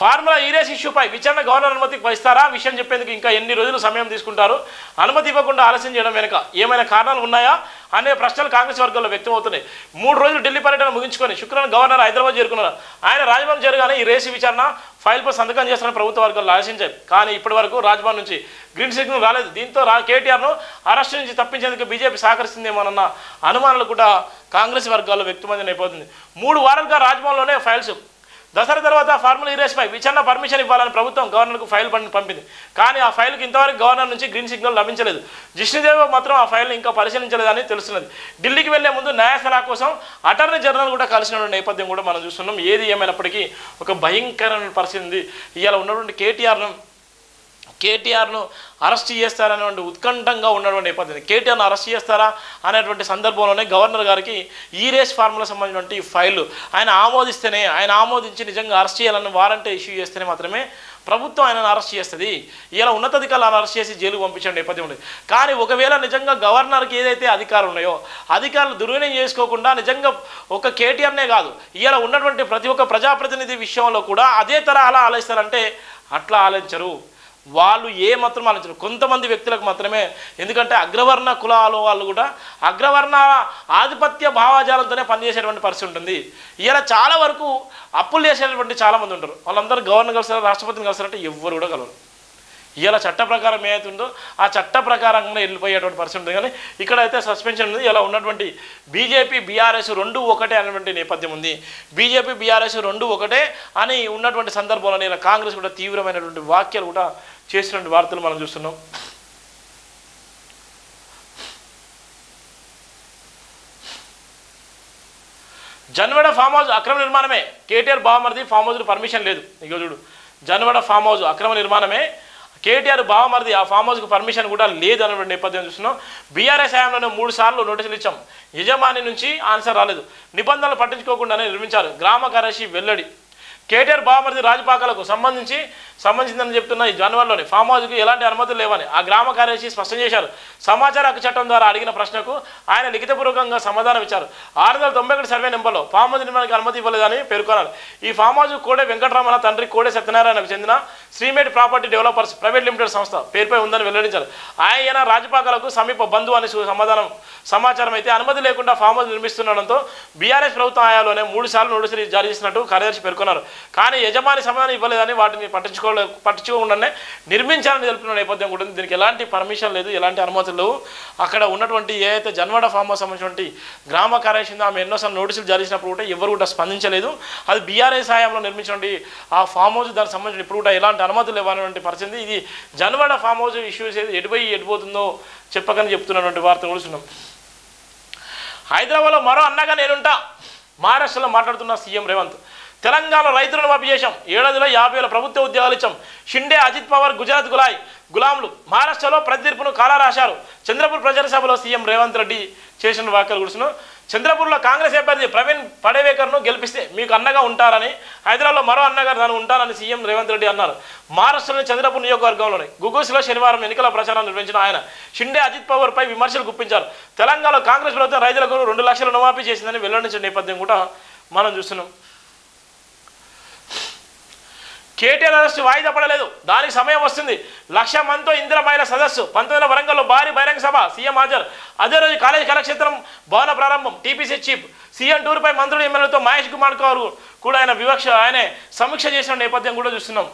Formula ఈ race ఇష్యూపై విచారణ governor అనుమతికి వహిస్తారా? విషయం చెప్పేందుకు ఇంకా ఎన్ని రోజులు సమయం తీసుకుంటారు? అనుమతి ఇవ్వకుండా ఆలస్యం చేయడం వెనుక ఏమైనా కారణాలు ఉన్నాయా అనే ప్రశ్నలు కాంగ్రెస్ వర్గాల్లో వ్యక్తమవుతున్నాయి. 3 రోజులు ఢిల్లీ పర్యటన ముగించుకొని శుక్రవారం గవర్నర్ హైదరాబాద్ చేరుకున్నారు. ఆయన రాజ్భవన్ చేరుగానే ఈ రేసు విచారణ ఫైల్పై సంతకం చేస్తారని ప్రభుత్వ వర్గాలు ఆశించాయి. కానీ ఇప్పటి వరకు రాజ్భవన్ నుంచి గ్రీన్ సిగ్నల్ రాలేదు. దీంతో కేటీఆర్ను అరెస్టు నుంచి తప్పించేందుకు బీజేపీ సహకరిస్తుందేమోనన్న అనుమానాలు కూడా కాంగ్రెస్ వర్గాల్లో వ్యక్తమైంది అయిపోతుంది. 3 వారాలుగా రాజ్భవన్లోనే ఫైల్స్. దసరా తర్వాత ఫార్ములా ఈ రేస్పై విచారణ పర్మిషన్ ఇవ్వాలని ప్రభుత్వం గవర్నర్కు ఫైల్ పంపింది. కానీ ఆ ఫైల్కి ఇంతవరకు గవర్నర్ నుంచి గ్రీన్ సిగ్నల్ లభించలేదు. జిష్ణుదేవ్ మాత్రం ఆ ఫైల్ని ఇంకా పరిశీలించలేదని తెలుస్తున్నది. ఢిల్లీకి వెళ్లే ముందు న్యాయ సలహా కోసం అటార్నీ జనరల్ కూడా కలిసిన నేపథ్యం కూడా మనం చూస్తున్నాం. ఏది ఏమైనప్పటికీ ఒక భయంకరమైన పరిస్థితి ఉంది. ఇవాళ ఉన్నటువంటి కేటీఆర్ను అరెస్ట్ చేస్తారనేటువంటి ఉత్కంఠంగా ఉన్నటువంటి నేపథ్యం. కేటీఆర్ను అరెస్ట్ చేస్తారా అనేటువంటి సందర్భంలోనే గవర్నర్ గారికి ఈ రేస్ ఫార్ములా సంబంధించినటువంటి ఫైలు ఆయన ఆమోదిస్తేనే, ఆయన ఆమోదించి నిజంగా అరెస్ట్ చేయాలని వారంట్ ఇష్యూ చేస్తేనే మాత్రమే ప్రభుత్వం ఆయనను అరెస్ట్ చేస్తుంది. ఇలా ఉన్నతాధికారులను అరెస్ట్ చేసి జైలుకు పంపించే నేపథ్యం ఉంది. కానీ ఒకవేళ నిజంగా గవర్నర్కి ఏదైతే అధికారులు ఉన్నాయో అధికారులు దుర్వినియోగం చేసుకోకుండా నిజంగా ఒక కేటీఆర్నే కాదు ఇలా ఉన్నటువంటి ప్రతి ఒక్క ప్రజాప్రతినిధి విషయంలో కూడా అదే తరహాలా ఆలోచిస్తారంటే అట్లా ఆలోచించరు. వాళ్ళు మాత్రం ఆలోచించరు. కొంతమంది వ్యక్తులకు మాత్రమే. ఎందుకంటే అగ్రవర్ణ కులాల వాళ్ళు కూడా అగ్రవర్ణ ఆధిపత్య భావజాలంతోనే పనిచేసేటువంటి పరిస్థితి ఉంటుంది. ఇలా చాలా వరకు అప్పులు చేసేటువంటి చాలామంది ఉంటారు. వాళ్ళందరూ గవర్నర్ కలిసారు, రాష్ట్రపతిని కలిసారంటే ఎవ్వరు కూడా కలవరు. ఇలా చట్ట ప్రకారం ఏదైతుందో ఆ చట్ట ప్రకారంగా వెళ్ళిపోయేటువంటి పరిస్థితి ఉంటుంది. కానీ ఇక్కడైతే సస్పెన్షన్ ఉంది. ఇలా ఉన్నటువంటి బీజేపీ బీఆర్ఎస్ 2 ఒకటే అనేటువంటి నేపథ్యం ఉంది. బీజేపీ బీఆర్ఎస్ 2 ఒకటే అని ఉన్నటువంటి సందర్భంలో ఇలా కాంగ్రెస్ కూడా తీవ్రమైనటువంటి వ్యాఖ్యలు కూడా చేసినటువంటి వార్తలు మనం చూస్తున్నాం. జన్వాడ ఫామ్ హౌస్ అక్రమ నిర్మాణమే. కేటీఆర్ బావమరిది ఫామ్ హౌస్ పర్మిషన్ లేదు. ఇక చూడు, జన్వాడ ఫామ్ హౌస్ అక్రమ నిర్మాణమే. కేటీఆర్ బావమరిది ఆ ఫామ్ హౌస్కి పర్మిషన్ కూడా లేదు అన్నటువంటి నేపథ్యం చూస్తున్నాం. బీఆర్ఎస్ హయాంలోనే 3 సార్లు నోటీసులు ఇచ్చాం. యజమాని నుంచి ఆన్సర్ రాలేదు. నిబంధనలు పట్టించుకోకుండానే నిర్మించారు. గ్రామ కార్యదర్శి వెల్లడి. కేటీఆర్ బావమరిది రాజపాకాలకు సంబంధించిందని చెప్తున్న ఈ జనవరిలోని ఫామ్ హౌస్కి ఎలాంటి అనుమతులు లేవని ఆ గ్రామ కార్యదర్శి స్పష్టం చేశారు. సమాచార హక్కు చట్టం ద్వారా అడిగిన ప్రశ్నకు ఆయన లిఖితపూర్వకంగా సమాధానం ఇచ్చారు. 691 సర్వే నెంబర్లో ఫామ్ హౌస్ నిర్మాణానికి అనుమతి ఇవ్వలేదని పేర్కొన్నారు. ఈ ఫామ్ హౌస్ కోడే వెంకటరామన్న తండ్రి కోడే సత్యనారాయణకు చెందిన శ్రీమేడ్ ప్రాపర్టీ డెవలపర్స్ ప్రైవేట్ లిమిటెడ్ సంస్థ పేరుపై ఉందని వెల్లడించారు. ఆయన రాజపాకాలకు సమీప బంధువు అని సమాచారం అయితే అనుమతి లేకుండా ఫామ్ హౌస్ నిర్మిస్తుండడంతో బీఆర్ఎస్ ప్రభుత్వం హయాంలోనే 3 సార్లు నోటీసులు జారీ చేసినట్టు కార్యదర్శి పేర్కొన్నారు. కానీ యజమాని సమాధానం ఇవ్వలేదని వాటిని పట్టించుకోకుండానే నిర్మించాలని తెలుపుతున్న నేపథ్యం కూడా ఉంది. దీనికి ఎలాంటి పర్మిషన్ లేదు, ఎలాంటి అనుమతులు లేవు. అక్కడ ఉన్నటువంటి ఏదైతే జన్వాడ ఫామ్ హౌస్ సంబంధించినటువంటి గ్రామ కార్యదర్శి ఆమె ఎన్నోసార్లు నోటీసులు జారీ చేసినప్పుడు కూడా ఎవరు కూడా స్పందించలేదు. అది బీఆర్ఎస్ హయాంలో నిర్మించినటువంటి ఆ ఫామ్ హౌస్ దానికి సంబంధించిన ఇప్పుడు కూడా ఎలాంటి అనుమతులు ఇవ్వనటువంటి పరిస్థితి. ఇది జన్వాడ ఫామ్ హౌస్ ఇష్యూస్ ఏది ఎటుపోతుందో చెప్పకని చెప్తున్నటువంటి వార్త చూస్తున్నాం. హైదరాబాద్లో మరో అన్నగా నేనుంటా. మహారాష్ట్రలో మాట్లాడుతున్న సీఎం రేవంత్. తెలంగాణ రైతులను మాఫీ చేశాం. 7,50,000 ప్రభుత్వ ఉద్యోగాలు ఇచ్చాం. షిండే, అజిత్ పవార్, గుజరాత్ గులాంలు మహారాష్ట్రలో ప్రతిర్పును కాలా రాశారు. చంద్రపూర్ ప్రచార సభలో సీఎం రేవంత్ రెడ్డి చేసిన వ్యాఖ్యలు కూర్చున్నాం. చంద్రపూర్లో కాంగ్రెస్ అభ్యర్థి ప్రవీణ్ పడేవేకర్ను గెలిపిస్తే మీకు అన్నగా ఉంటారని, హైదరాబాద్లో మరో అన్నగా తాను ఉంటానని సీఎం రేవంత్ రెడ్డి అన్నారు. మహారాష్ట్రలోని చంద్రపూర్ నియోజకవర్గంలోని గుగూస్లో శనివారం ఎన్నికల ప్రచారం నిర్వహించిన ఆయన షిండే, అజిత్ పవార్పై విమర్శలు గుప్పించారు. తెలంగాణలో కాంగ్రెస్ ప్రభుత్వం రైతులకు 2 లక్షల రుణమాఫీ చేసిందని వెల్లడించిన నేపథ్యం కూడా మనం చూస్తున్నాం. కేటీఆర్ అరెస్టు వాయిదా పడలేదు. దానికి సమయం వస్తుంది. 1,00,000 మందితో ఇందిరా మహిళా సదస్సు. 19 వరంగల్లో భారీ బహిరంగ సభ. సీఎం హాజరు. అదే రోజు కాలేజీ కళాక్షేత్రం భవన ప్రారంభం. TPC chief. సీఎం టూర్పై మంత్రులు ఎమ్మెల్యేలతో మహేష్ కుమార్ గౌడ్ కూడా ఆయన సమీక్ష చేసిన నేపథ్యం కూడా చూస్తున్నాం.